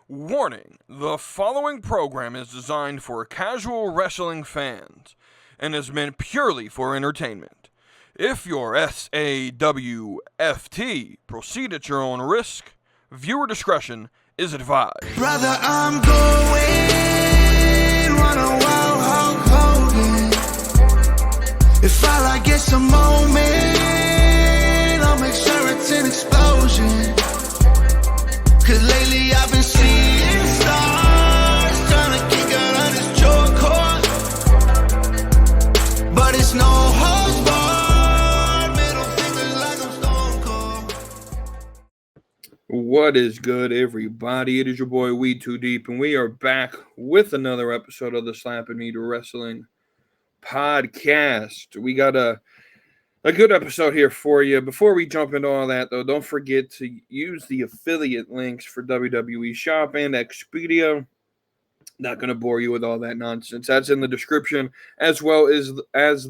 Warning, the following program is designed for casual wrestling fans and is meant purely for entertainment. If you're SAWFT, proceed at your own risk. Viewer discretion is advised. Brother, I'm going run a wild Hulk Hogan. If all I get's a moment, I'll make sure it's an explosion. Cause lately I've been seeing stars trying to kick out of this chokehold. But it's no holds barred. Middle fingers like I'm Stone Cold. What is good, everybody? It is your boy WETOODEEP, and we are back with another episode of the Slapping Me to Wrestling podcast. We got a good episode here for you. Before we jump into all that, though, don't forget to use the affiliate links for WWE Shop and Expedia. Not going to bore you with all that nonsense. That's in the description, as well as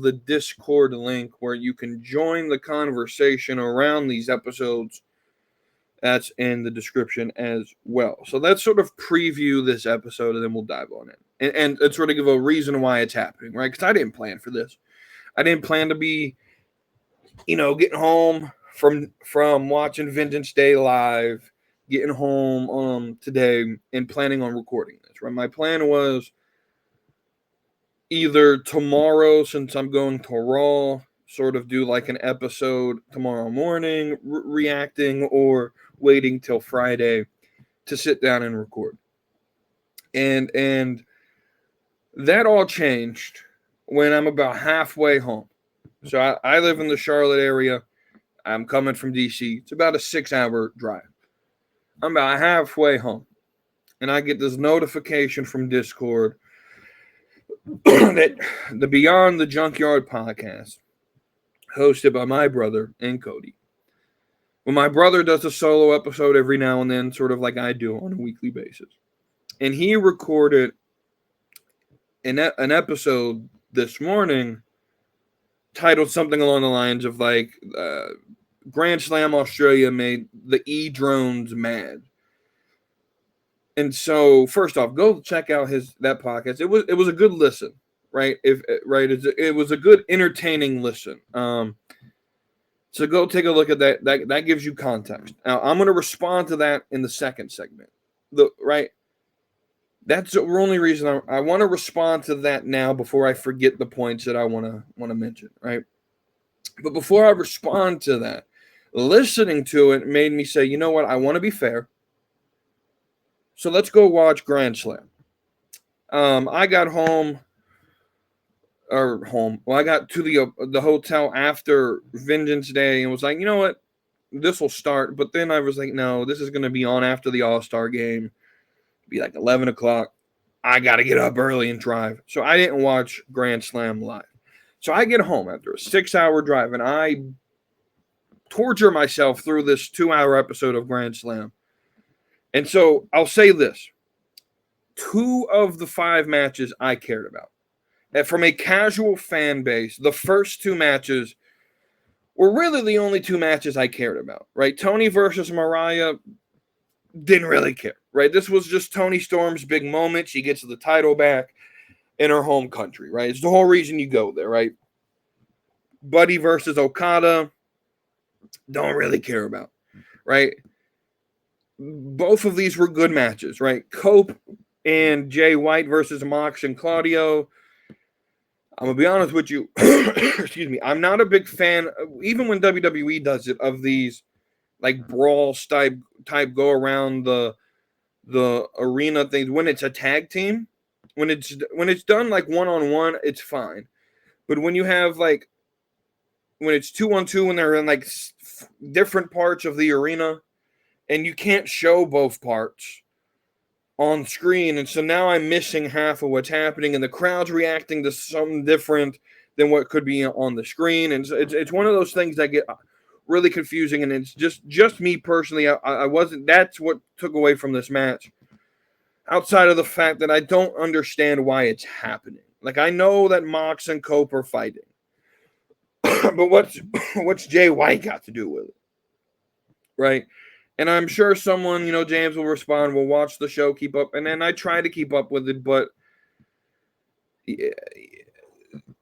the Discord link where you can join the conversation around these episodes. That's in the description as well. So let's sort of preview this episode, and then we'll dive on it. And sort of give a reason why it's happening, right? Because I didn't plan for this. I didn't plan to be, getting home from watching Vengeance Day live, getting home today, and planning on recording this, right? My plan was either tomorrow, since I'm going to Raw, sort of do like an episode tomorrow morning, reacting, or waiting till Friday to sit down and record. And that all changed when I'm about halfway home. So I live in the Charlotte area. I'm coming from DC. It's about a 6-hour drive. I'm about halfway home. And I get this notification from Discord that the Beyond the Junkyard podcast, hosted by my brother and Cody. Well, my brother does a solo episode every now and then, sort of like I do on a weekly basis. And he recorded an episode this morning titled something along the lines of like Grand Slam Australia made the E-drones mad. And so first off, go check out that podcast. It was a good listen, right? It was a good entertaining listen. So go take a look at that. That gives you context. Now I'm going to respond to that in the second segment. That's the only reason I want to respond to that now before I forget the points that I want to mention, right? But before I respond to that, listening to it made me say, you know what? I want to be fair. So let's go watch Grand Slam. I got I got to the hotel after Vengeance Day and was like, you know what? This will start. But then I was like, no, this is going to be on after the All-Star game. Be like 11 o'clock. I got to get up early and drive. So I didn't watch Grand Slam live. So I get home after a 6-hour drive, and I torture myself through this 2-hour episode of Grand Slam. And so I'll say this. 2 of the 5 matches I cared about. And from a casual fan base, the first 2 matches were really the only 2 matches I cared about, right? Toni versus Mariah, didn't really care, right? This was just Toni Storm's big moment. She gets the title back in her home country, right? It's the whole reason you go there, right? Buddy versus Okada, don't really care about, right? Both of these were good matches, right? Cope and Jay White versus Mox and Claudio. I'm going to be honest with you. Excuse me. I'm not a big fan, even when WWE does it, of these like brawls type go around the arena things. When it's a tag team, when it's done like one-on-one, it's fine. But when you have like when it's 2-on-2 when they're in like different parts of the arena and you can't show both parts on screen, and so now I'm missing half of what's happening, and the crowd's reacting to something different than what could be on the screen, and so it's one of those things that get really confusing, and it's just me personally. I wasn't. That's what took away from this match. Outside of the fact that I don't understand why it's happening. Like I know that Mox and Cope are fighting, but what's Jay White got to do with it, right? And I'm sure someone, James will respond, will watch the show, keep up. And then I try to keep up with it, but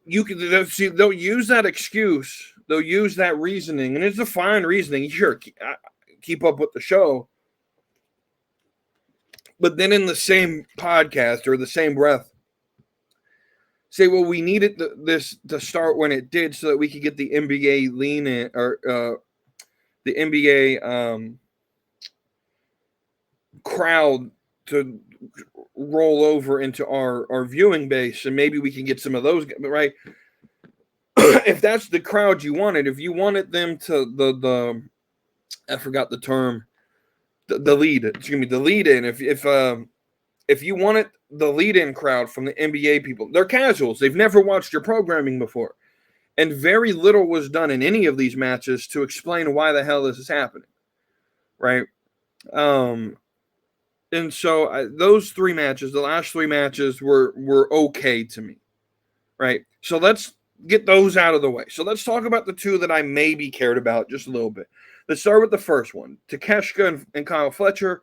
you can see they'll use that excuse. They'll use that reasoning. And it's a fine reasoning. Sure, keep up with the show. But then in the same podcast or the same breath, say, well, we needed this to start when it did so that we could get the NBA lean in, or the NBA crowd to roll over into our viewing base, and maybe we can get some of those, right? If that's the crowd you wanted, if you wanted them to the I forgot the term, the lead in, if you wanted the lead-in crowd from the NBA people, they're casuals, they've never watched your programming before, and very little was done in any of these matches to explain why the hell this is happening, right? And so those three matches, the last three matches were okay to me, right? So let's get those out of the way. So let's talk about the two that I maybe cared about just a little bit. Let's start with the first one, Takeshita and Kyle Fletcher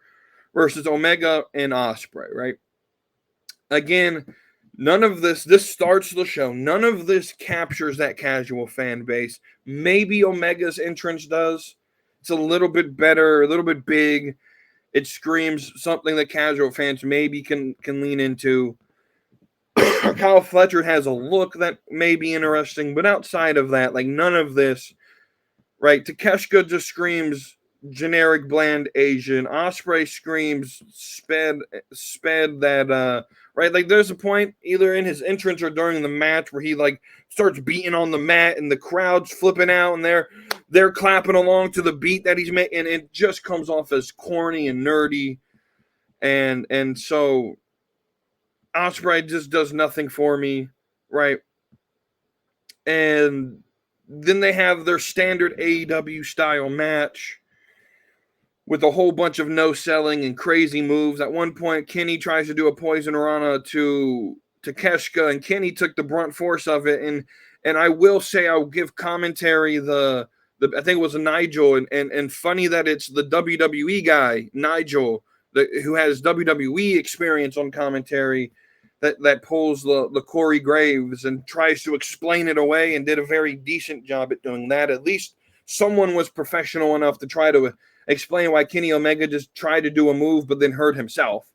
versus Omega and Osprey, right? Again, none of this starts the show. None of this captures that casual fan base. Maybe Omega's entrance does. It's a little bit better, a little bit big. It screams something that casual fans maybe can lean into. Kyle Fletcher has a look that may be interesting, but outside of that, like none of this, right? Takeshita just screams generic bland Asian. Osprey screams sped that right, like there's a point either in his entrance or during the match where he like starts beating on the mat and the crowd's flipping out and they're clapping along to the beat that he's making, and it just comes off as corny and nerdy, and so Osprey just does nothing for me, right? And then they have their standard AEW style match with a whole bunch of no selling and crazy moves. At one point, Kenny tries to do a Poison Rana to Takeshita, and Kenny took the brunt force of it. And I will say, I'll give commentary the I think it was a Nigel, and funny that it's the WWE guy, Nigel, who has WWE experience on commentary, that pulls the Corey Graves and tries to explain it away, and did a very decent job at doing that. At least someone was professional enough to try to explain why Kenny Omega just tried to do a move but then hurt himself,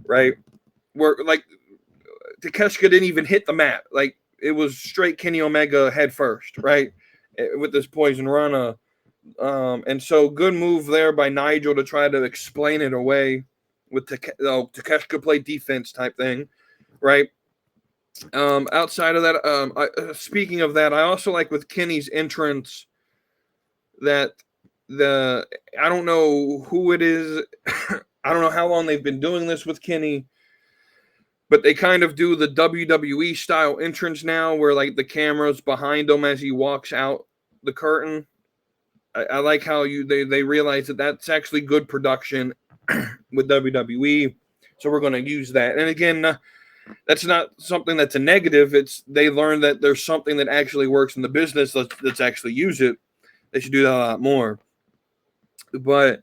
right? Where like Takeshita didn't even hit the mat. Like it was straight Kenny Omega head first, right? With this Poison Rana. And so good move there by Nigel to try to explain it away with Takeshita play defense type thing, right? Outside of that, speaking of that, I also like with Kenny's entrance that I don't know who it is. I don't know how long they've been doing this with Kenny, but they kind of do the WWE style entrance now where like the camera's behind him as he walks out the curtain. I like how they realize that that's actually good production with WWE. So we're going to use that. And again, that's not something that's a negative. It's they learned that there's something that actually works in the business. Let's actually use it. They should do that a lot more. But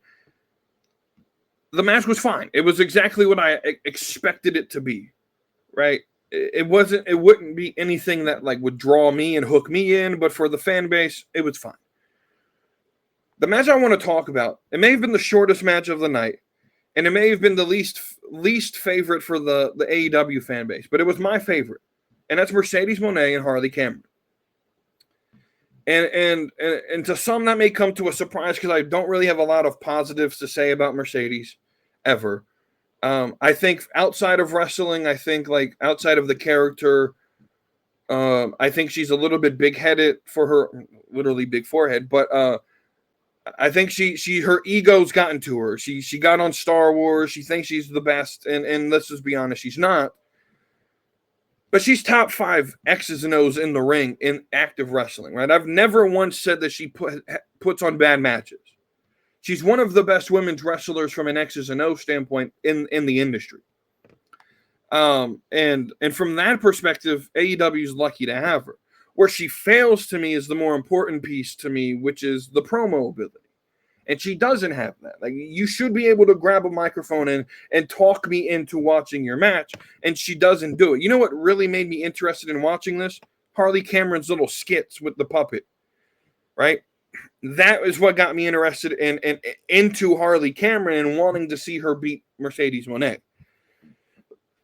the match was fine. It was exactly what I expected it to be, right? It wouldn't be anything that like would draw me and hook me in, but for the fan base, it was fine. The match I want to talk about, it may have been the shortest match of the night, and it may have been the least favorite for the AEW fan base, but it was my favorite, and that's Mercedes Moné and Harley Cameron. And to some that may come to a surprise because I don't really have a lot of positives to say about Mercedes ever. I think outside of wrestling, I think like outside of the character, I think she's a little bit big-headed for her, literally big forehead, but I think her ego's gotten to her. She got on Star Wars. She thinks she's the best, and let's just be honest, she's not. But she's top 5 X's and O's in the ring in active wrestling, right? I've never once said that she puts on bad matches. She's one of the best women's wrestlers from an X's and O standpoint in the industry. And from that perspective, AEW is lucky to have her. Where she fails to me is the more important piece to me, which is the promo ability. And she doesn't have that. Like, you should be able to grab a microphone and talk me into watching your match, and she doesn't do it. You know what really made me interested in watching this? Harley Cameron's little skits with the puppet, right? That is what got me interested into Harley Cameron and wanting to see her beat Mercedes Moné.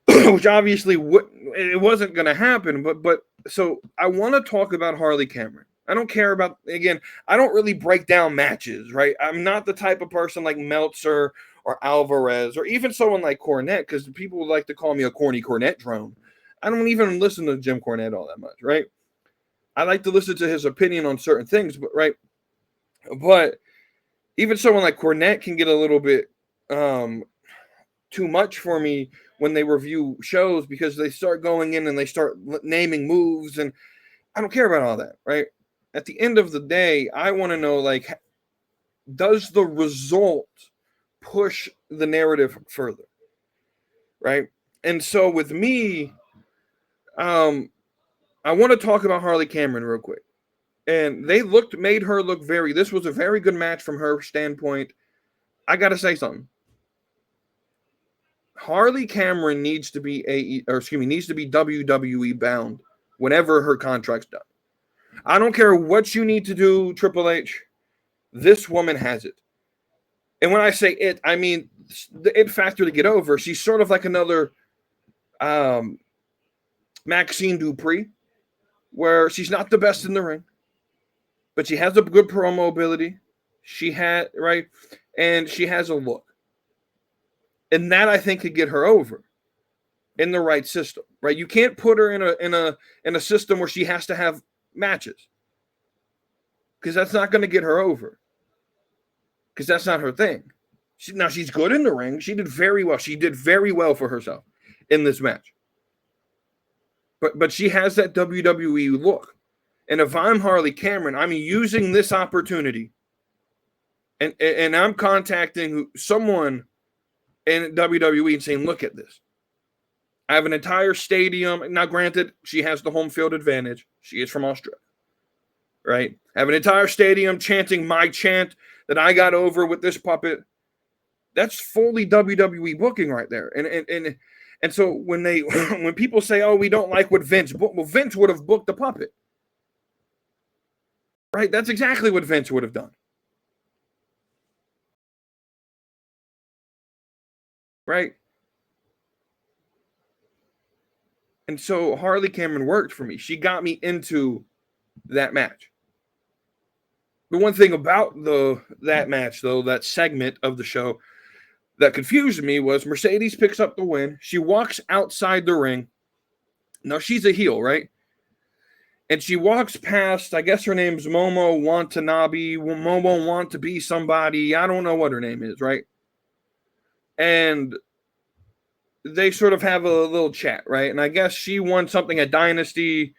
Which obviously it wasn't going to happen, but so I want to talk about Harley Cameron. I don't care about, again, I don't really break down matches, right? I'm not the type of person like Meltzer or Alvarez or even someone like Cornette, because people would like to call me a corny Cornette drone. I don't even listen to Jim Cornette all that much, right? I like to listen to his opinion on certain things, but even someone like Cornette can get a little bit too much for me when they review shows, because they start going in and they start naming moves, and I don't care about all that, right? At the end of the day, I want to know, like, does the result push the narrative further, right? And so with me, I want to talk about Harley Cameron real quick. And they made her look this was a very good match from her standpoint. I got to say something. Harley Cameron needs to be WWE bound whenever her contract's done. I don't care what you need to do, Triple H. This woman has it. And when I say it, I mean the it factor to get over. She's sort of like another Maxine Dupree, where she's not the best in the ring, but she has a good promo ability. And she has a look. And that, I think, could get her over in the right system, right? You can't put her in a system where she has to have matches, because that's not going to get her over, because that's not her thing. Now, she's good in the ring. She did very well. She did very well for herself in this match. But she has that WWE look. And if I'm Harley Cameron, I'm using this opportunity, and I'm contacting someone in WWE and saying, look at this. I have an entire stadium. Now, granted, she has the home field advantage. She is from Australia, right? I have an entire stadium chanting my chant that I got over with this puppet. That's fully WWE booking right there. And so when people say, oh, we don't like what Vince booked, well, Vince would have booked the puppet, right? That's exactly what Vince would have done. Right? And so Harley Cameron worked for me. She got me into that match. The one thing about that match, though, that segment of the show that confused me was Mercedes picks up the win. She walks outside the ring. Now, she's a heel, right? And she walks past, I guess her name's Momo Watanabe. Momo want to be somebody. I don't know what her name is, right? And they sort of have a little chat, right? And I guess she won something at Dynasty.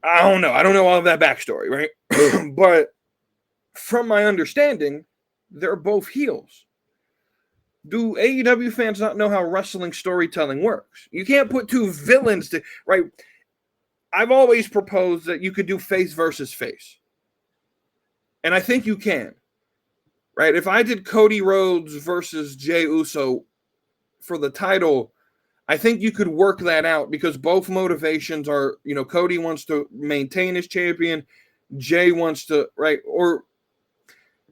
I don't know. I don't know all of that backstory, right? But from my understanding, they're both heels. Do AEW fans not know how wrestling storytelling works? You can't put two villains right? I've always proposed that you could do face versus face. And I think you can. Right? If I did Cody Rhodes versus Jey Uso for the title, I think you could work that out, because both motivations are, Cody wants to maintain his champion, Jey wants to, right?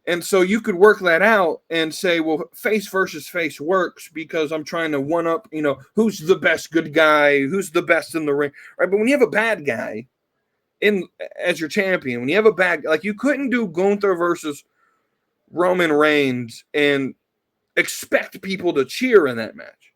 And so you could work that out and say, well, face versus face works because I'm trying to one up, who's the best good guy, who's the best in the ring, right? But when you have a bad guy as your champion, when you have a bad, like, you couldn't do Gunther versus Roman Reigns and expect people to cheer in that match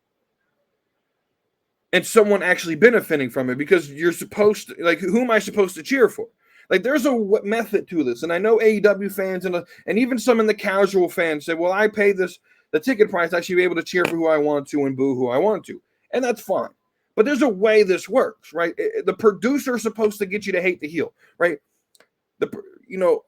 and someone actually benefiting from it, because you're supposed to, like, who am I supposed to cheer for? Like, there's a method to this. And I know AEW fans and even some in the casual fans say, well, I pay the ticket price. I should be able to cheer for who I want to and boo who I want to. And that's fine. But there's a way this works, right? The producer is supposed to get you to hate the heel, right?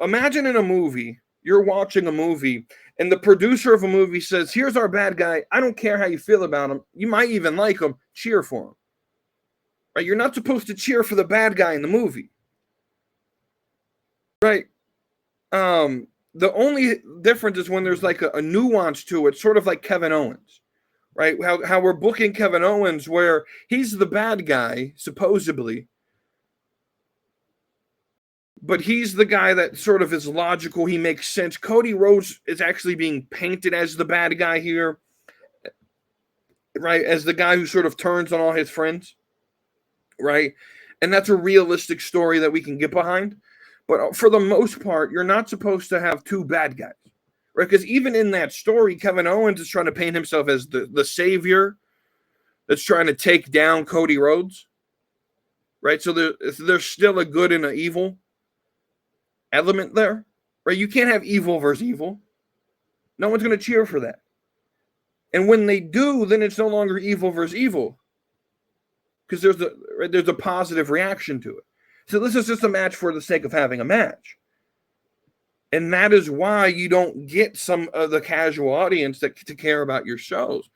Imagine in a movie, you're watching a movie, and the producer of a movie says, here's our bad guy. I don't care how you feel about him. You might even like him. Cheer for him. Right? You're not supposed to cheer for the bad guy in the movie. Right? The only difference is when there's like a nuance to it, sort of like Kevin Owens, right? How we're booking Kevin Owens, where he's the bad guy, supposedly, but he's the guy that sort of is logical. He makes sense. Cody Rhodes is actually being painted as the bad guy here, right? As the guy who sort of turns on all his friends, right? And that's a realistic story that we can get behind. But for the most part, you're not supposed to have two bad guys, right? Because even in that story, Kevin Owens is trying to paint himself as the savior that's trying to take down Cody Rhodes, right? So there's still a good and an evil element there, right? You can't have evil versus evil. No one's going to cheer for that. And when they do, then it's no longer evil versus evil, because there's a positive reaction to it. So this is just a match for the sake of having a match. And that is why you don't get some of the casual audience to care about your shows.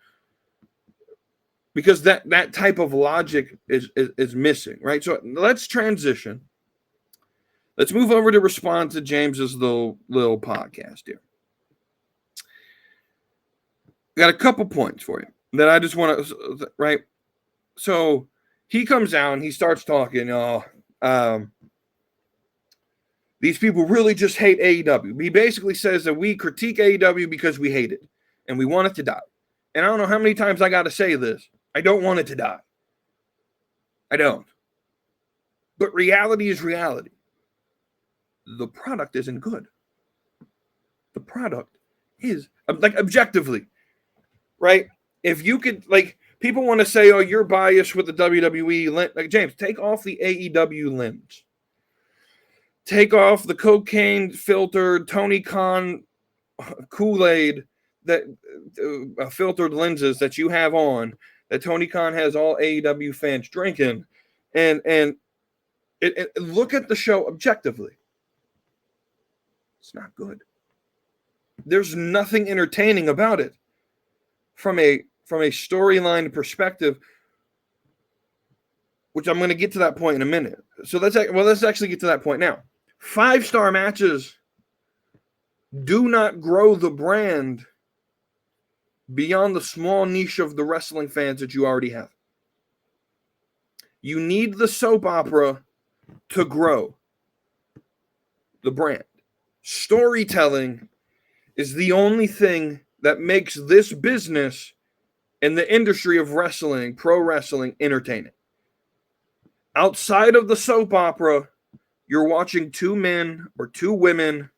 Because that type of logic is missing, right? So let's transition. Let's move over to respond to James's little podcast here. Got a couple points for you that I just want to, right? So he comes out and he starts talking, these people really just hate AEW. He basically says that we critique AEW because we hate it and we want it to die. And I don't know how many times I got to say this. I don't want it to die. I don't. But reality is reality. The product isn't good. The product is, like, objectively, right? If you could, like, people want to say, oh, you're biased with the WWE lens. Like, James, take off the AEW lens. Take off the cocaine-filtered Tony Khan Kool-Aid, that filtered lenses that you have on, that Tony Khan has all AEW fans drinking, and look at the show objectively. It's not good. There's nothing entertaining about it from a storyline perspective, which I'm going to get to that point in a minute. So let's actually get to that point now. 5-star matches do not grow the brand beyond the small niche of the wrestling fans that you already have. You need the soap opera to grow the brand. Storytelling is the only thing that makes this business and the industry of wrestling, pro wrestling, entertaining. Outside of the soap opera, you're watching two men or two women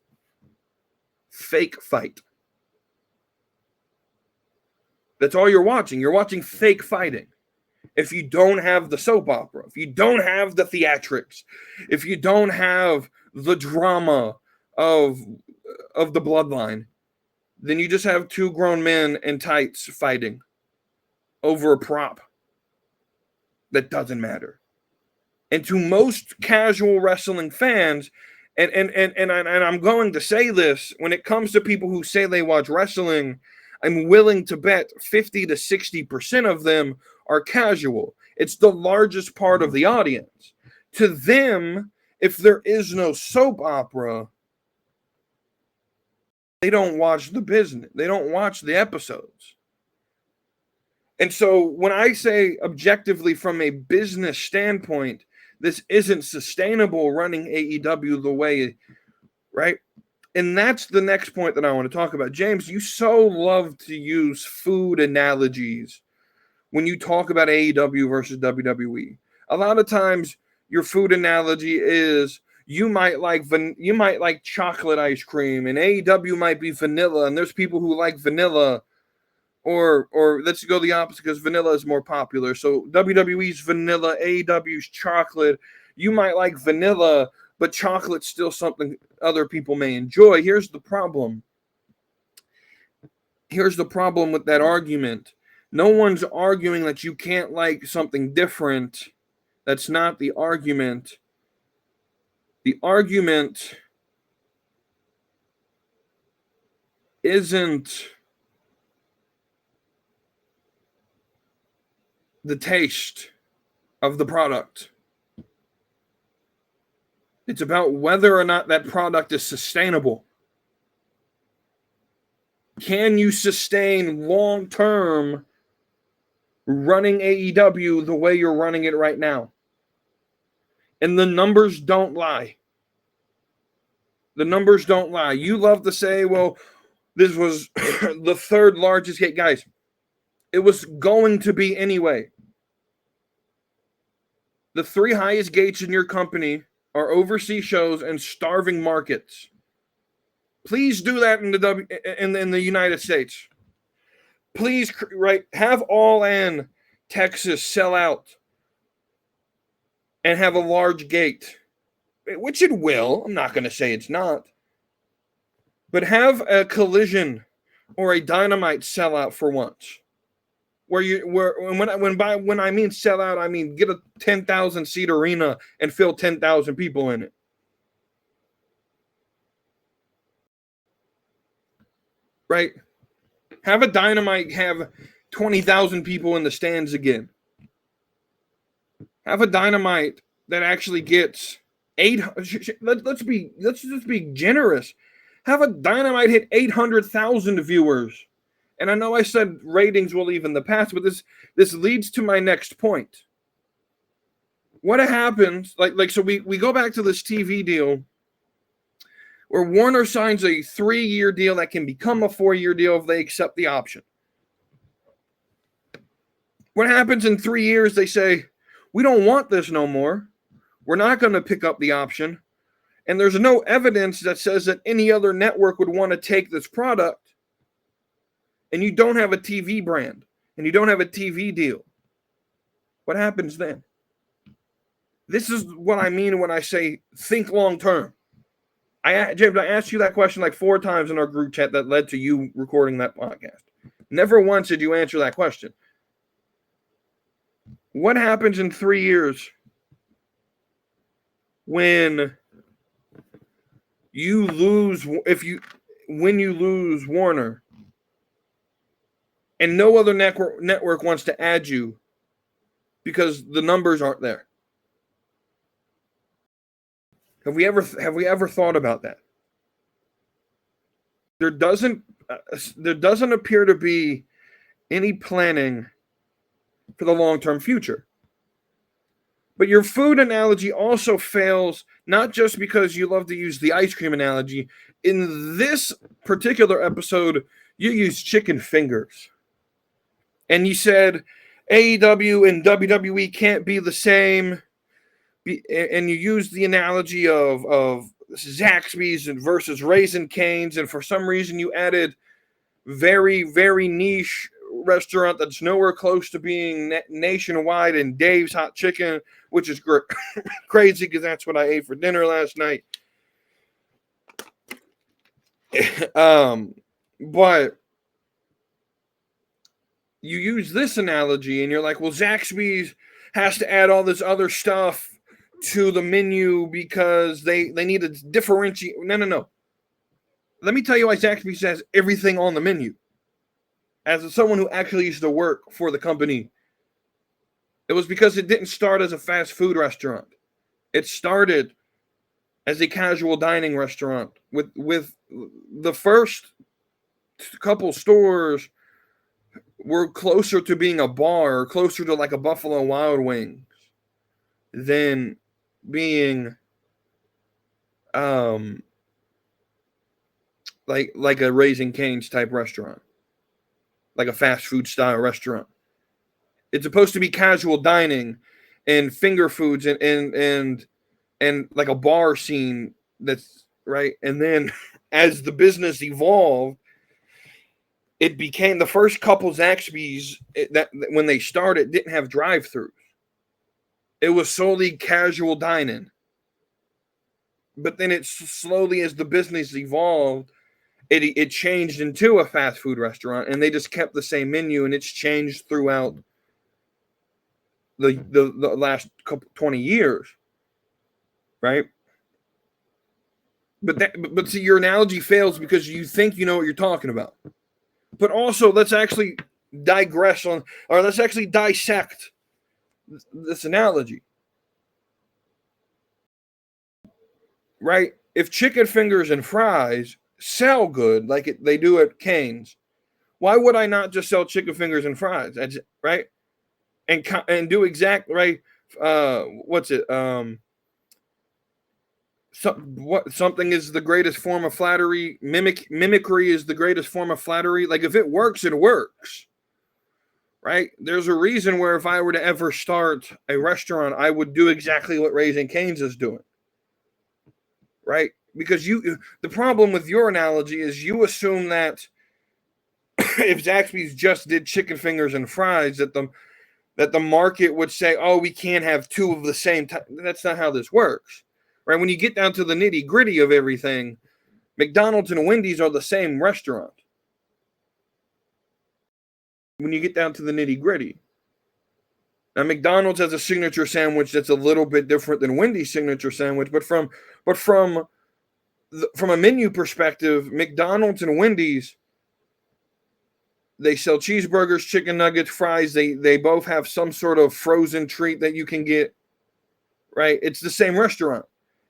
fake fight. That's all you're watching. You're watching fake fighting. If you don't have the soap opera, if you don't have the theatrics, if you don't have the drama of the bloodline, then you just have two grown men in tights fighting over a prop that doesn't matter. And to most casual wrestling fans, and I'm going to say this, when it comes to people who say they watch wrestling, I'm willing to bet 50 to 60% of them are casual. It's the largest part of the audience. To them, if there is no soap opera, they don't watch the business. They don't watch the episodes. And so when I say objectively from a business standpoint, this isn't sustainable running AEW the way, right? And that's the next point that I want to talk about. James, you so love to use food analogies when you talk about AEW versus WWE. A lot of times your food analogy is you might like chocolate ice cream, and AEW might be vanilla, and there's people who like vanilla, or let's go the opposite because vanilla is more popular. So WWE's vanilla, AEW's chocolate. You might like vanilla, but chocolate's still something other people may enjoy. Here's the problem. Here's the problem with that argument. No one's arguing that you can't like something different. That's not the argument. The argument isn't the taste of the product. It's about whether or not that product is sustainable. can you sustain long-term running AEW the way you're running it right now? And the numbers don't lie. The numbers don't lie. You love to say, well, this was the third largest gate. Guys, it was going to be anyway. The 3 highest gates in your company are overseas shows and starving markets. Please do that in the United States. Please, right, have All In Texas sell out and have a large gate, which it will. I'm not going to say it's not. But have a Collision or a Dynamite sell out for once. When I mean sell out, I mean get a 10,000 seat arena and fill 10,000 people in it. Right? Have a Dynamite have 20,000 people in the stands again. Have a Dynamite that actually gets 800. Let's just be generous. Have a Dynamite hit 800,000 viewers. And I know I said ratings will even the past, but this leads to my next point. What happens, so we go back to this TV deal where Warner signs a 3-year deal that can become a 4-year deal if they accept the option. What happens in 3 years? They say, we don't want this no more. We're not going to pick up the option. And there's no evidence that says that any other network would want to take this product. And you don't have a TV brand. And you don't have a TV deal. What happens then? This is what I mean when I say think long term. James, I asked you that question like 4 times in our group chat that led to you recording that podcast. Never once did you answer that question. What happens in 3 years when you lose Warner and no other network wants to add you because the numbers aren't there? Have we ever thought about that? There doesn't appear to be any planning for the long-term future. But your food analogy also fails, not just because you love to use the ice cream analogy. In this particular episode, you used chicken fingers. And you said AEW and WWE can't be the same. And you used the analogy of Zaxby's versus Raisin Cane's, and for some reason you added very, very niche restaurant that's nowhere close to being nationwide, and Dave's Hot Chicken, which is crazy because that's what I ate for dinner last night. But you use this analogy and you're like, well, Zaxby's has to add all this other stuff to the menu because they need to differentiate. No. Let me tell you why Zaxby's has everything on the menu. As someone who actually used to work for the company, it was because it didn't start as a fast food restaurant. It started as a casual dining restaurant with the first couple stores were closer to being a bar, closer to like a Buffalo Wild Wings than being like a Raising Cane's type restaurant, like a fast food style restaurant. It's supposed to be casual dining and finger foods and like a bar scene that's right. And then as the business evolved, it became the first couple Zaxby's that when they started didn't have drive-thrus. It was solely casual dining. But then it slowly, as the business evolved, it changed into a fast food restaurant, and they just kept the same menu, and it's changed throughout the last couple 20 years, right? But see, your analogy fails because you think you know what you're talking about. But also, let's actually digress on, or let's actually dissect this analogy. Right? If chicken fingers and fries sell good like they do at Cane's, why would I not just sell chicken fingers and fries? Right? And do exactly right. Something is the greatest form of flattery. Mimicry is the greatest form of flattery. Like, if it works, it works. Right? There's a reason where if I were to ever start a restaurant, I would do exactly what Raising Cane's is doing. Right? Because the problem with your analogy is you assume that if Zaxby's just did chicken fingers and fries, that the market would say, oh, we can't have two of the same type. That's not how this works. Right? When you get down to the nitty gritty of everything, McDonald's and Wendy's are the same restaurant. When you get down to the nitty gritty. Now, McDonald's has a signature sandwich that's a little bit different than Wendy's signature sandwich, but from a menu perspective, McDonald's and Wendy's, they sell cheeseburgers, chicken nuggets, fries. They both have some sort of frozen treat that you can get. Right? It's the same restaurant.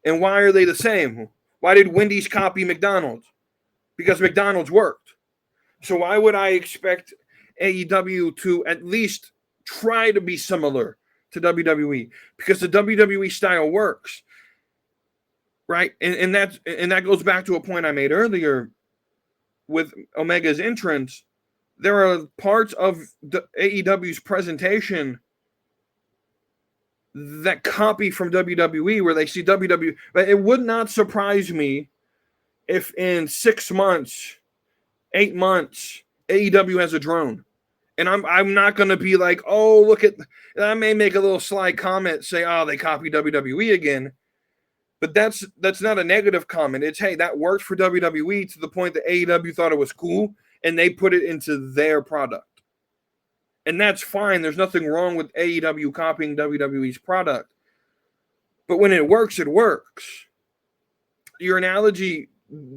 And why are they the same? Why did Wendy's copy McDonald's? Because McDonald's worked. So why would I expect AEW to at least try to be similar to WWE? Because the WWE style works. Right? And that goes back to a point I made earlier with Omega's entrance. There are parts of the AEW's presentation that copy from WWE where they see WWE. But it would not surprise me if in 6 months, 8 months, AEW has a drone. And I'm not going to be like, oh, look at, I may make a little sly comment, say, oh, they copy WWE again. But that's not a negative comment. It's, hey, that worked for WWE to the point that AEW thought it was cool, and they put it into their product. And that's fine. There's nothing wrong with AEW copying WWE's product. But when it works, it works. Your analogy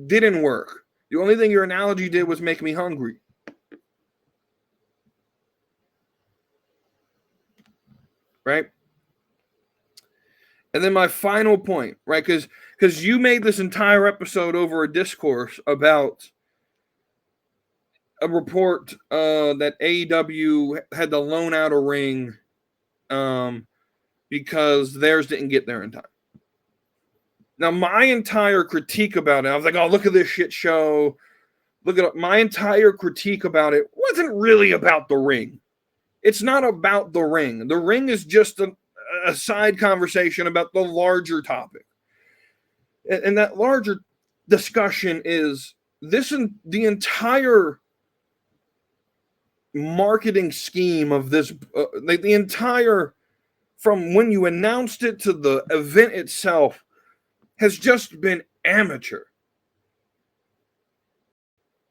didn't work. The only thing your analogy did was make me hungry. Right? And then my final point, right? Because you made this entire episode over a discourse about a report that AEW had to loan out a ring because theirs didn't get there in time. Now, my entire critique about it, I was like, oh, look at this shit show. Look at it. My entire critique about it wasn't really about the ring. It's not about the ring. The ring is just a side conversation about the larger topic. And that larger discussion is this, and the entire marketing scheme of this, the entire, from when you announced it to the event itself, has just been amateur.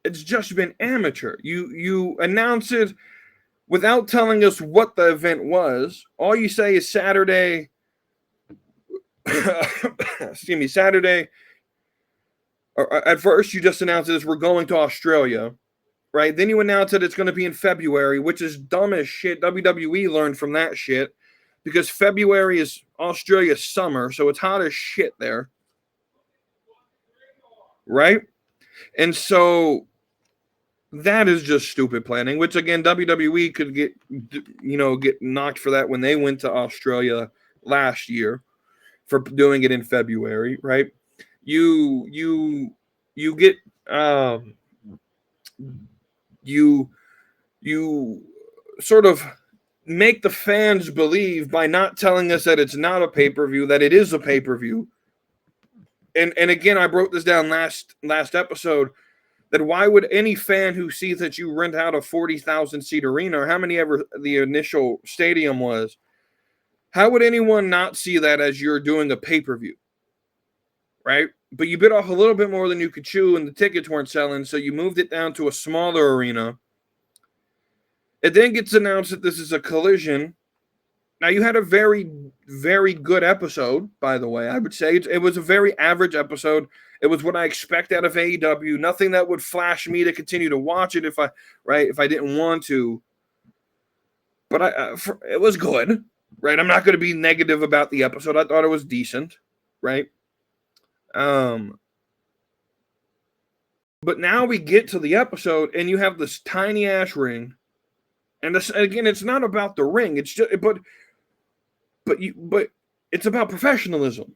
It's just been amateur. You announce it without telling us what the event was. All you say is Saturday. Excuse me, Saturday. Or at first, you just announce this, we're going to Australia, right? Then you announce that it's going to be in February, which is dumb as shit. WWE learned from that shit because February is Australia's summer, so it's hot as shit there, right? And so that is just stupid planning, which again, WWE could get knocked for that when they went to Australia last year for doing it in February, right? You get you sort of make the fans believe by not telling us that it's not a pay-per-view, that it is a pay-per-view. And again, I broke this down last episode, that why would any fan who sees that you rent out a 40,000 seat arena, or how many ever the initial stadium was, how would anyone not see that as you're doing a pay-per-view? Right? But you bit off a little bit more than you could chew, and the tickets weren't selling, so you moved it down to a smaller arena. It then gets announced that this is a Collision. Now, you had a very, very good episode, by the way. I would say it was a very average episode. It was what I expect out of AEW. Nothing that would flash me to continue to watch it if I didn't want to. But it was good, right? I'm not going to be negative about the episode. I thought it was decent, right? But now we get to the episode, and you have this tiny ass ring, and this, again, it's not about the ring. It's just, but it's about professionalism.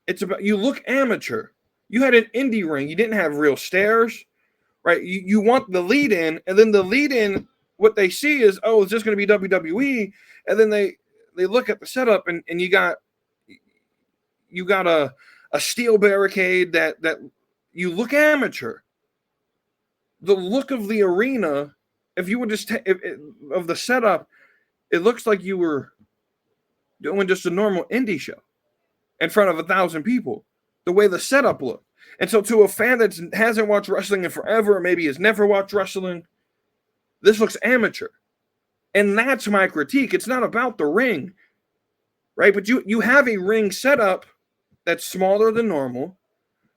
It's about, you look amateur. You had an indie ring. You didn't have real stairs, right? You want the lead in, and then the lead in, what they see is, oh, it's just going to be WWE, and then they look at the setup, and you got a steel barricade that you look amateur. The look of the arena, if you would just of the setup, it looks like you were doing just a normal indie show in front of 1,000 people. The way the setup looked, and so to a fan that hasn't watched wrestling in forever, or maybe has never watched wrestling, this looks amateur, and that's my critique. It's not about the ring, right? But you have a ring setup that's smaller than normal.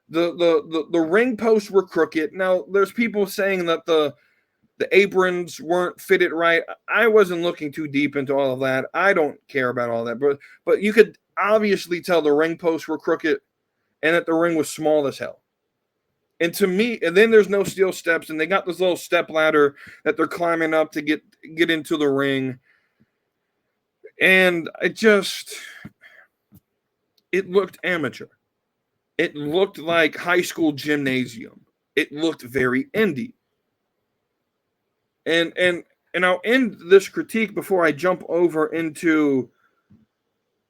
The ring posts were crooked. Now, there's people saying that the aprons weren't fitted right. I wasn't looking too deep into all of that. I don't care about all that. But you could obviously tell the ring posts were crooked and that the ring was small as hell. And to me, and then there's no steel steps, and they got this little step ladder that they're climbing up to get into the ring. And it looked amateur. It looked like high school gymnasium. It looked very indie. And I'll end this critique before I jump over into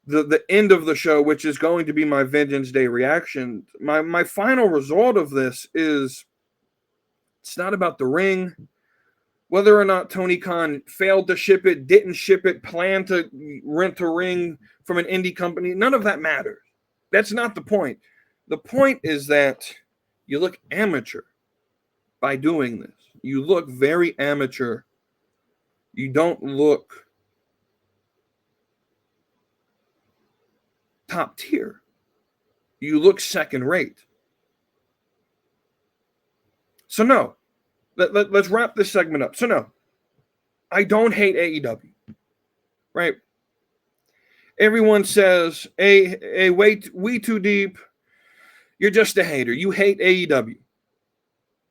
the end of the show, which is going to be my Vengeance Day reaction. My final result of this is, it's not about the ring. Whether or not Tony Khan failed to ship it, didn't ship it, planned to rent a ring from an indie company, none of that matters. That's not the point. The point is that you look amateur by doing this. You look very amateur. You don't look top tier. You look second rate. So no, let's wrap this segment up. So no, I don't hate AEW, right? Everyone says, hey, wait, we too deep. You're just a hater. You hate AEW.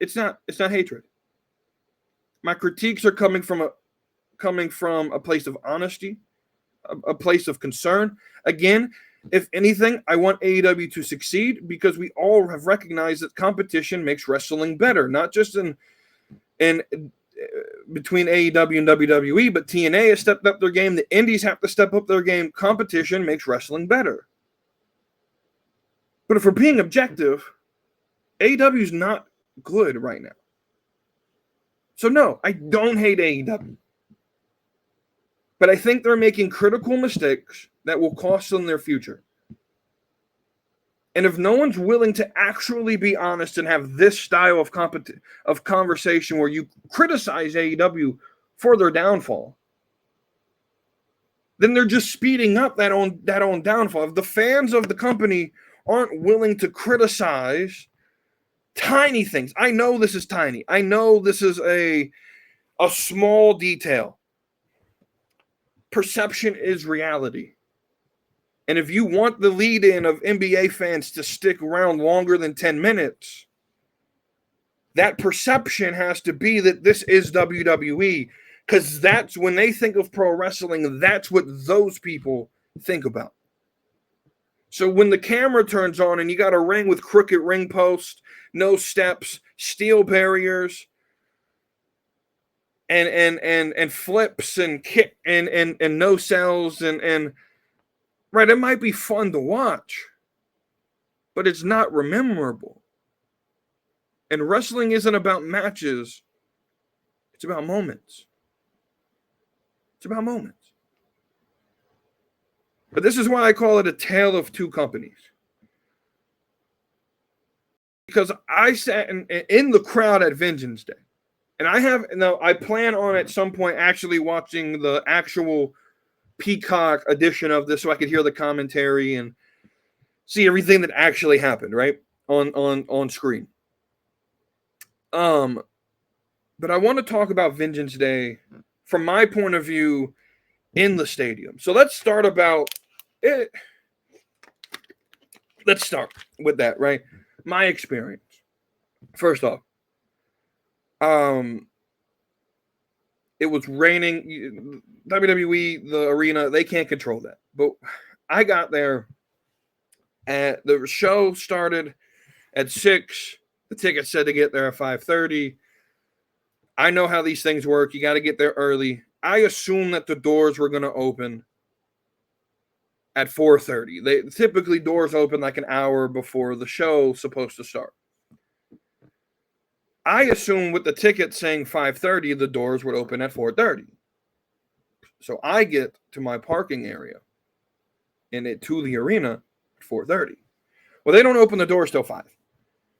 It's not hatred. My critiques are coming from a place of honesty, a place of concern. Again, if anything, I want AEW to succeed because we all have recognized that competition makes wrestling better, not just in between AEW and WWE, but TNA has stepped up their game. The indies have to step up their game. Competition makes wrestling better. But if we're being objective, AEW is not good right now. So no, I don't hate AEW. But I think they're making critical mistakes that will cost them their future. And if no one's willing to actually be honest and have this style of conversation where you criticize AEW for their downfall, then they're just speeding up that own downfall. If the fans of the company aren't willing to criticize tiny things, I know this is tiny. I know this is a small detail. Perception is reality. And if you want the lead-in of NBA fans to stick around longer than 10 minutes, that perception has to be that this is WWE, because that's when they think of pro wrestling, that's what those people think about. So when the camera turns on and you got a ring with crooked ring posts, no steps, steel barriers, and flips and kick and no cells and right, it might be fun to watch, but it's not memorable. And wrestling isn't about matches. It's about moments. It's about moments. But this is why I call it a tale of two companies. Because I sat in the crowd at Vengeance Day. And I plan on at some point actually watching the actual Peacock edition of this so I could hear the commentary and see everything that actually happened, right? On screen. But I want to talk about Vengeance Day from my point of view in the stadium. So let's start about it. Let's start with that, right? My experience. First off, it was raining. WWE, the arena, they can't control that. But I got there at the show started at 6. The ticket said to get there at 5:30. I know how these things work. You got to get there early. I assumed that the doors were going to open at 4:30. They typically doors open like an hour before the show's supposed to start. I assumed with the ticket saying 5:30, the doors would open at 4:30. So I get to my parking area and to the arena at 4:30. Well, they don't open the doors till 5.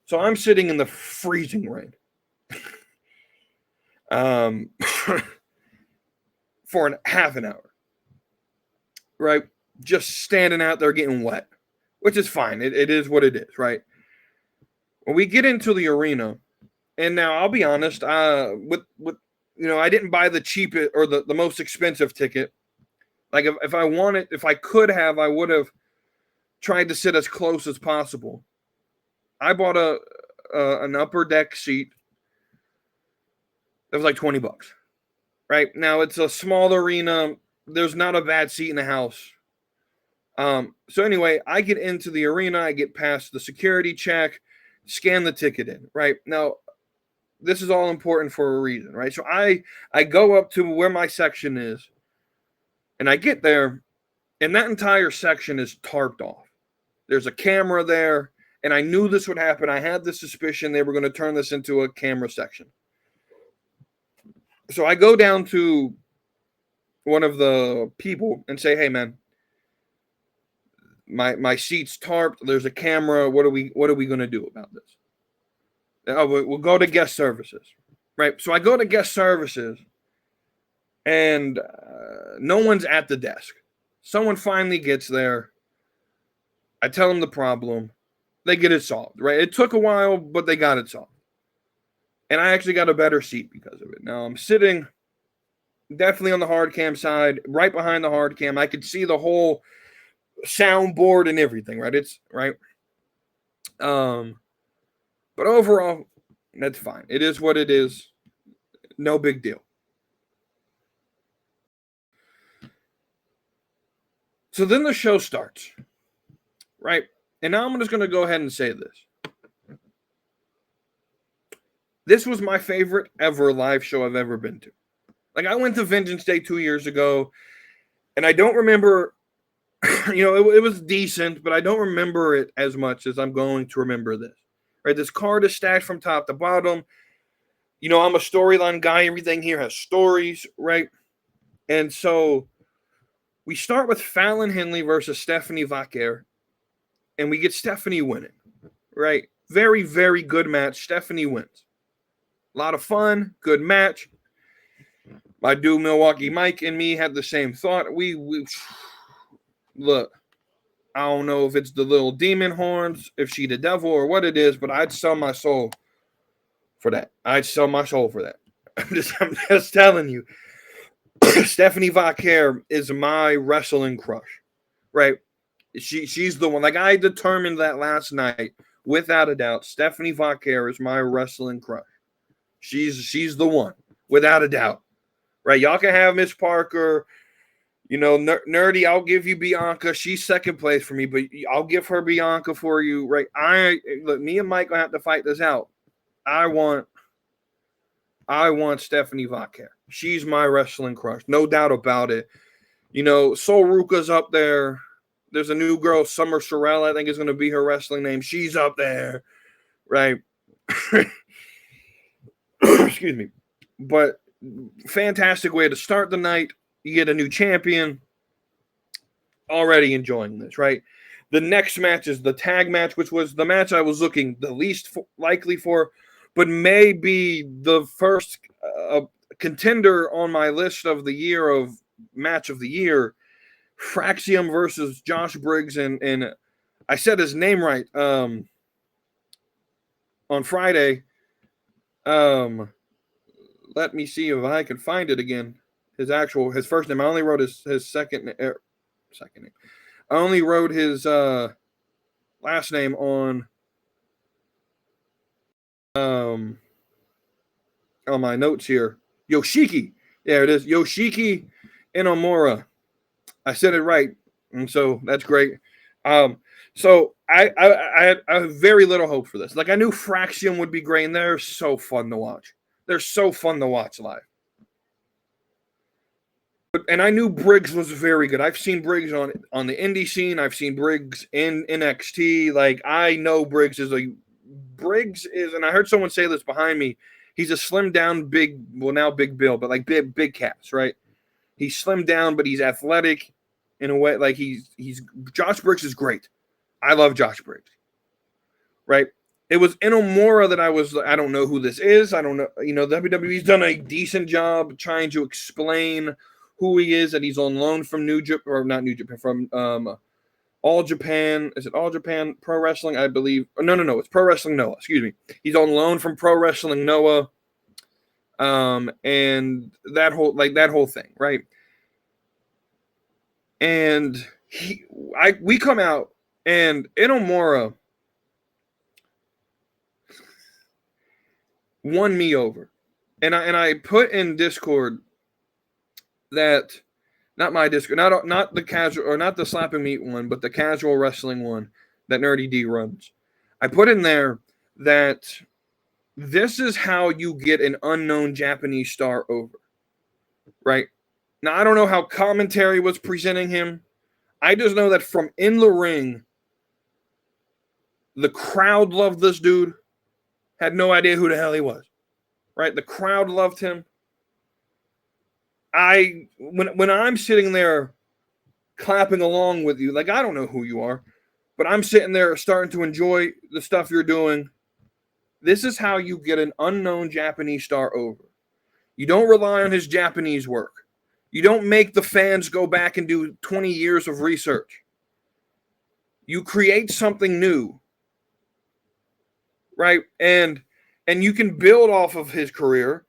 So I'm sitting in the freezing rain. For half an hour. Right? Just standing out there getting wet. Which is fine. It is what it is, right? When we get into the arena, and now I'll be honest, with I didn't buy the cheapest or the most expensive ticket. Like if I could have, I would have tried to sit as close as possible. I bought an upper deck seat. That was like $20. Right? Now it's a small arena. There's not a bad seat in the house. So anyway, I get into the arena, I get past the security check, scan the ticket in, right? Now, this is all important for a reason, right? So I go up to where my section is, and I get there, and that entire section is tarped off. There's a camera there, and I knew this would happen. I had the suspicion they were going to turn this into a camera section. So I go down to one of the people and say, "Hey, man, my seat's tarped. There's a camera. What are we going to do about this?" We'll go to guest services, right? So I go to guest services, and no one's at the desk. Someone finally gets there. I tell them the problem. They get it solved, right? It took a while, but they got it solved. And I actually got a better seat because of it. Now I'm sitting definitely on the hard cam side, right behind the hard cam. I could see the whole soundboard and everything, right? It's right. But overall, that's fine. It is what it is. No big deal. So then the show starts, right? And now I'm just going to go ahead and say this. This was my favorite ever live show I've ever been to. Like, I went to Vengeance Day 2 years ago, and I don't remember, it was decent, but I don't remember it as much as I'm going to remember this. Right? This card is stacked from top to bottom. I'm a storyline guy. Everything here has stories, right? And so we start with Fallon Henley versus Stephanie Vaquer, and we get Stephanie winning, right? Very, very good match. Stephanie wins. A lot of fun, good match. My dude Milwaukee Mike and me had the same thought. We look, I don't know if it's the little demon horns, if she the devil or what it is, but I'd sell my soul for that. I'd sell my soul for that. I'm just telling you. Stephanie Vaquer is my wrestling crush, right? She's the one. Like, I determined that last night, without a doubt. Stephanie Vaquer is my wrestling crush. She's the one, without a doubt. Right? Y'all can have Miss Parker. Nerdy, I'll give you Bianca. She's second place for me, but I'll give her Bianca for you, right? Look, me and Mike gonna have to fight this out. I want Stephanie Vaquer. She's my wrestling crush, no doubt about it. Sol Ruka's up there. There's a new girl, Summer Sorrell, I think is going to be her wrestling name. She's up there, right? Excuse me. But fantastic way to start the night. You get a new champion. Already enjoying this, right? The next match is the tag match, which was the match I was looking the least likely for, but may be the first contender on my list of the year of match of the year. FrAxiom versus Josh Briggs, and I said his name right on Friday. Let me see if I can find it again. His first name. I only wrote his second name. I only wrote his last name on on my notes here. Yoshiki. There it is. Yoshiki Inomura. I said it right. And so that's great. So I have very little hope for this. Like, I knew FrAxiom would be great, and they're so fun to watch. They're so fun to watch live. And I knew Briggs was very good. I've seen Briggs on the indie scene. I've seen Briggs in NXT. Like, I know Briggs is, and I heard someone say this behind me. He's a slimmed down now Big Bill, but like big cats, right? He's slimmed down, but he's athletic in a way. Like, he's Josh Briggs is great. I love Josh Briggs, right? It was Inomura that I don't know who this is. I don't know. WWE's done a decent job trying to explain who he is, that he's on loan from from All Japan. Is it All Japan Pro Wrestling? I believe. No. It's Pro Wrestling Noah. Excuse me. He's on loan from Pro Wrestling Noah. And that whole thing, right? And we come out, and Inomura won me over. And I put in Discord that, not my Discord, not the casual, or not the slap and meet one, but the casual wrestling one that Nerdy D runs. I put in there that this is how you get an unknown Japanese star over, right? Now, I don't know how commentary was presenting him. I just know that from in the ring, the crowd loved this dude. Had no idea who the hell he was, right? The crowd loved him. When I'm sitting there clapping along with you, like, I don't know who you are, but I'm sitting there starting to enjoy the stuff you're doing. This is how you get an unknown Japanese star over. You don't rely on his Japanese work. You don't make the fans go back and do 20 years of research. You create something new, right? And you can build off of his career,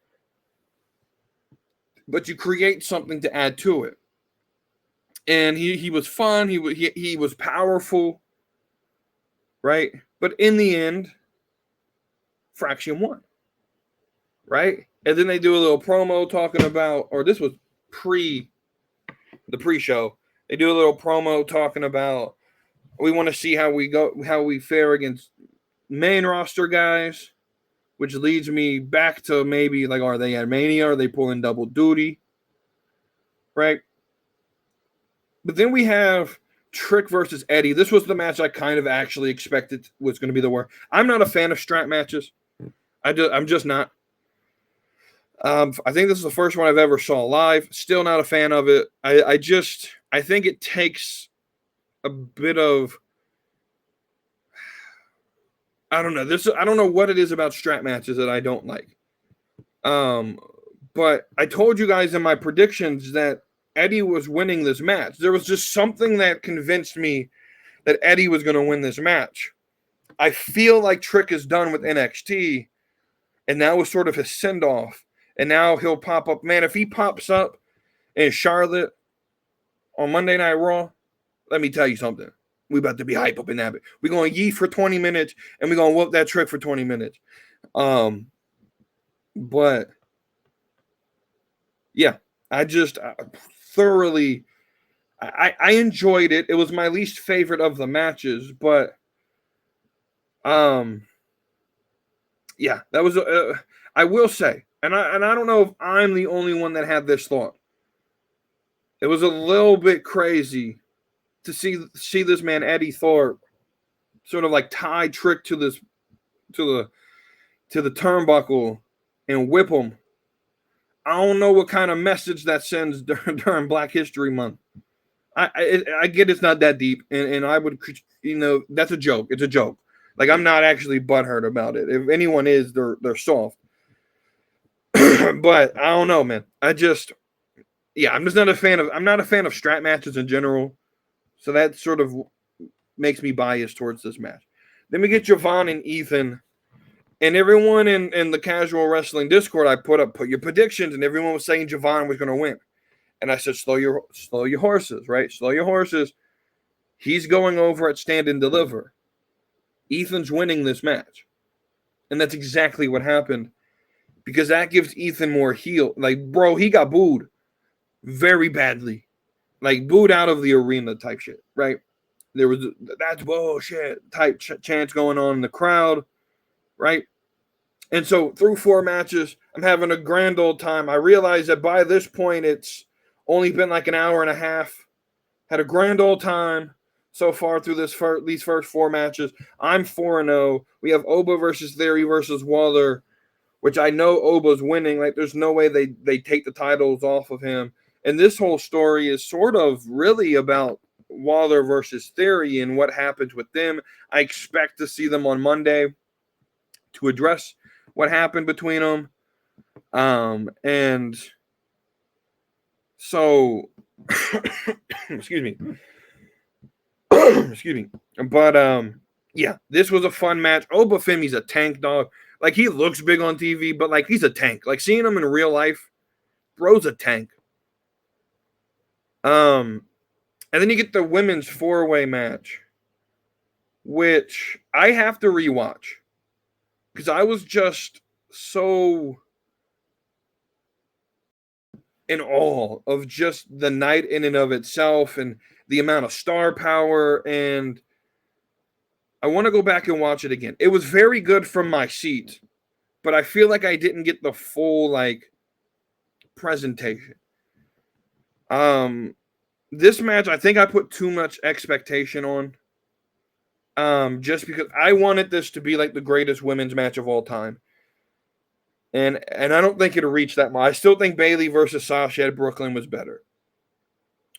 but you create something to add to it. And he was fun. He was powerful, right? But in the end, FrAxiom won, right? And then they do a little promo talking about, or this was the pre-show. They do a little promo talking about, we want to see how we fare against main roster guys, which leads me back to maybe, like, are they at Mania? Are they pulling double duty? Right? But then we have Trick versus Eddy. This was the match I kind of actually expected was going to be the worst. I'm not a fan of strap matches. I'm just not. I think this is the first one I've ever saw live. Still not a fan of it. I think it takes a bit of, I don't know. I don't know what it is about strap matches that I don't like. But I told you guys in my predictions that Eddy was winning this match. There was just something that convinced me that Eddy was going to win this match. I feel like Trick is done with NXT, and that was sort of his send-off. And now he'll pop up. Man, if he pops up in Charlotte on Monday Night Raw, let me tell you something. We about to be hype up in that bit. We're going to yeet for 20 minutes, and we're going to whoop that Trick for 20 minutes. But, yeah, I thoroughly I enjoyed it. It was my least favorite of the matches, but yeah, that was I will say, and I don't know if I'm the only one that had this thought. It was a little bit crazy to see this man Eddy Thorpe sort of like tie Trick to the turnbuckle and whip him. I don't know what kind of message that sends during Black History Month. I get it's not that deep, and I would, that's a joke. It's a joke. Like, I'm not actually butthurt about it. If anyone is, they're soft. But I don't know, man. I'm not a fan of strap matches in general. So that sort of makes me biased towards this match. Then we get Jevon and Ethan. And everyone in the casual wrestling Discord, I put your predictions, and everyone was saying Jevon was going to win. And I said, slow your horses, right? Slow your horses. He's going over at Stand and Deliver. Ethan's winning this match. And that's exactly what happened. Because that gives Ethan more heel. Like, bro, he got booed very badly. Like, booed out of the arena type shit, right? There was, that's bullshit type chants going on in the crowd, right? And so through 4 matches, I'm having a grand old time. I realize that by this point, it's only been like an hour and a half. Had a grand old time so far through these first 4 matches. I'm 4-0. We have Oba versus Theory versus Waller, which I know Oba's winning. Like, there's no way they take the titles off of him. And this whole story is sort of really about Waller versus Theory and what happens with them. I expect to see them on Monday to address what happened between them. And so, excuse me. Excuse me. But, yeah, this was a fun match. Oba Femi's a tank, dog. Like, he looks big on TV, but, like, he's a tank. Like, seeing him in real life, bro's a tank. And then you get the women's 4-way match, which I have to rewatch because I was just so in awe of just the night in and of itself and the amount of star power. And I want to go back and watch it again. It was very good from my seat, but I feel like I didn't get the full, like, presentation. This match, I think I put too much expectation on. Just because I wanted this to be like the greatest women's match of all time. And I don't think it'll reach that much. I still think Bayley versus Sasha at Brooklyn was better.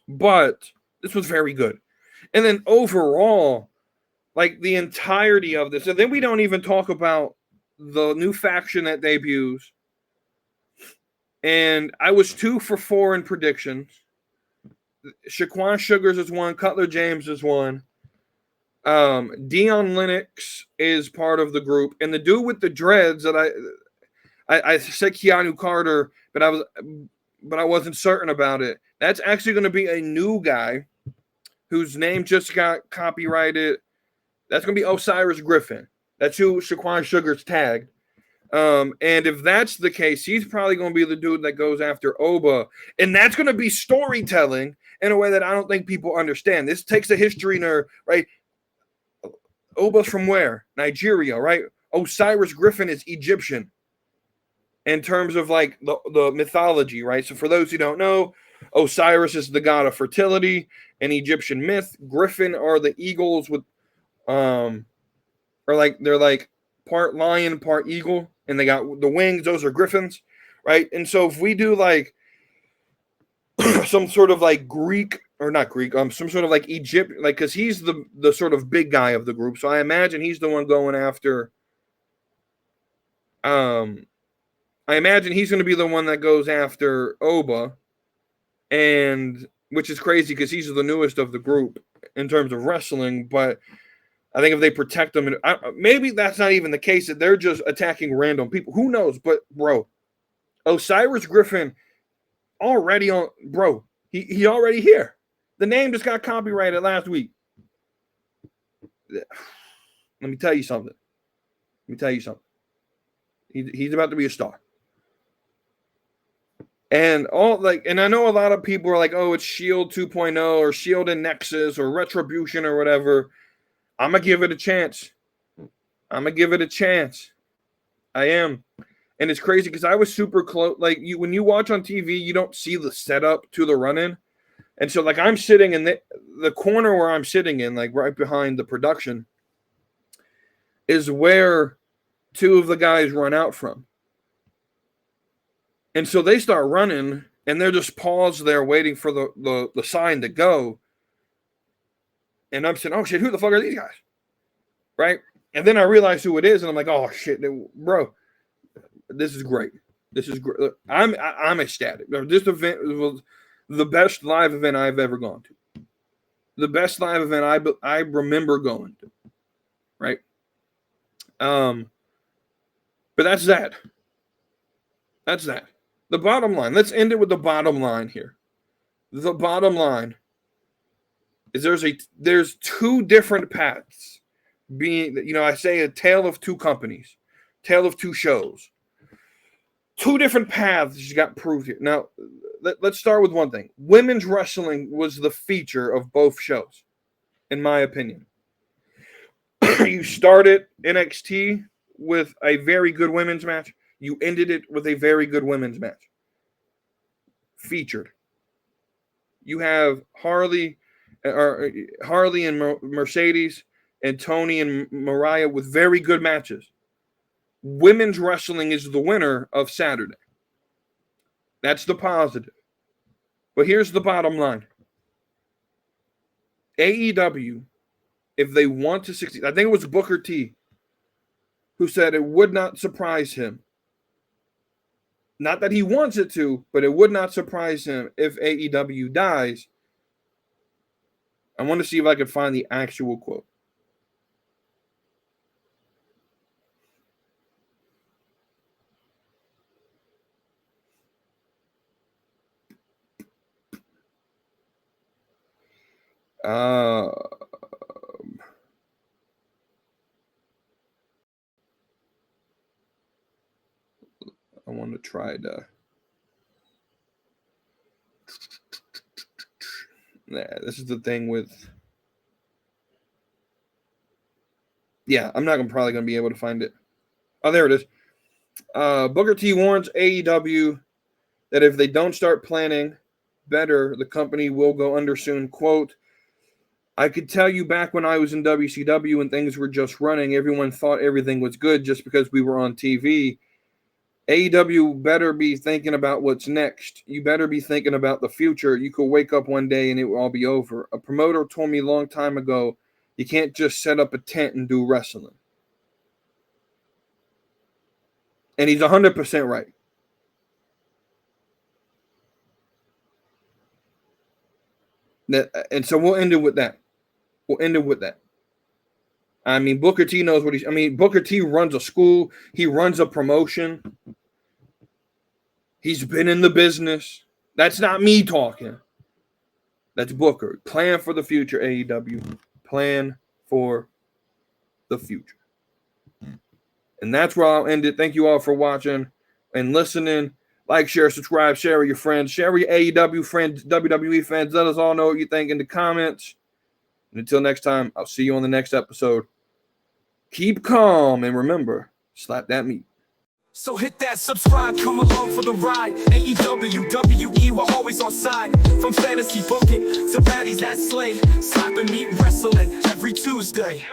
But this was very good. And then overall, like the entirety of this, and then we don't even talk about the new faction that debuts. And I was 2 for 4 in predictions. Shaquan Sugars is 1. Cutler James is 1. Dion Lennox is part of the group. And the dude with the dreads that I said Keanu Carter, but I wasn't certain about it. That's actually going to be a new guy whose name just got copyrighted. That's going to be Osiris Griffin. That's who Shaquan Sugars tagged. And if that's the case, he's probably going to be the dude that goes after Oba. And that's going to be storytelling in a way that I don't think people understand. This takes a history nerd, right? Oba's from where? Nigeria, right? Osiris Griffin is Egyptian in terms of like the mythology, right? So for those who don't know, Osiris is the god of fertility in Egyptian myth. Griffin are the eagles with, they're like part lion, part eagle, and they got the wings. Those are griffins, right? And so if we do like some sort of like Greek or not Greek, some sort of like Egypt, like because he's the sort of big guy of the group. So I imagine he's the one going after. I imagine he's going to be the one that goes after Oba, and which is crazy because he's the newest of the group in terms of wrestling. But I think if they protect him, maybe that's not even the case, that they're just attacking random people. Who knows? But bro, Osiris Griffin already on, bro. He already here. The name just got copyrighted last week. Let me tell you something. He's about to be a star. And I know a lot of people are like, oh, it's Shield 2.0 or Shield and Nexus or Retribution or whatever. I'm going to give it a chance. I am. And it's crazy because I was super close. Like, when you watch on TV, you don't see the setup to the run-in. And so, like, I'm sitting in the corner where I'm sitting in, like, right behind the production, is where 2 of the guys run out from. And so they start running, and they're just paused there waiting for the sign to go. And I'm saying, oh, shit, who the fuck are these guys? Right? And then I realize who it is, and I'm like, oh, shit, bro, this is great. I'm ecstatic. This event was the best live event I've ever gone to. The best live event I remember going to. Right? But that's that. The bottom line. Let's end it with the bottom line here. The bottom line is there's 2 different paths being, I say a tale of 2 companies. Tale of two shows. Two different paths just got proved here. Now, let's start with one thing. Women's wrestling was the feature of both shows, in my opinion. You started NXT with a very good women's match. You ended it with a very good women's match. Featured. You have Harley and Mercedes and Toni and Mariah with very good matches. Women's wrestling is the winner of Saturday. That's the positive. But here's the bottom line. AEW, if they want to succeed, I think it was Booker T who said it would not surprise him. Not that he wants it to, but it would not surprise him if AEW dies. I want to see if I can find the actual quote. I want to try to. Yeah, this is the thing with. Yeah, I'm not probably going to be able to find it. Oh, there it is. Booker T warns AEW that if they don't start planning better, the company will go under soon. Quote, I could tell you back when I was in WCW and things were just running, everyone thought everything was good just because we were on TV. AEW better be thinking about what's next. You better be thinking about the future. You could wake up one day and it will all be over. A promoter told me a long time ago, you can't just set up a tent and do wrestling. And he's 100% right. And so we'll end it with that. I mean, Booker T knows what Booker T runs a school. He runs a promotion. He's been in the business. That's not me talking. That's Booker. Plan for the future, AEW. Plan for the future. And that's where I'll end it. Thank you all for watching and listening. Like, share, subscribe, share with your friends. Share with your AEW friends, WWE fans. Let us all know what you think in the comments. And until next time, I'll see you on the next episode. Keep calm and remember, slap that meat. So hit that subscribe, come along for the ride. AEW, WE, we're always on side. From fantasy booking to baddies that slay. Slapping meat wrestling every Tuesday.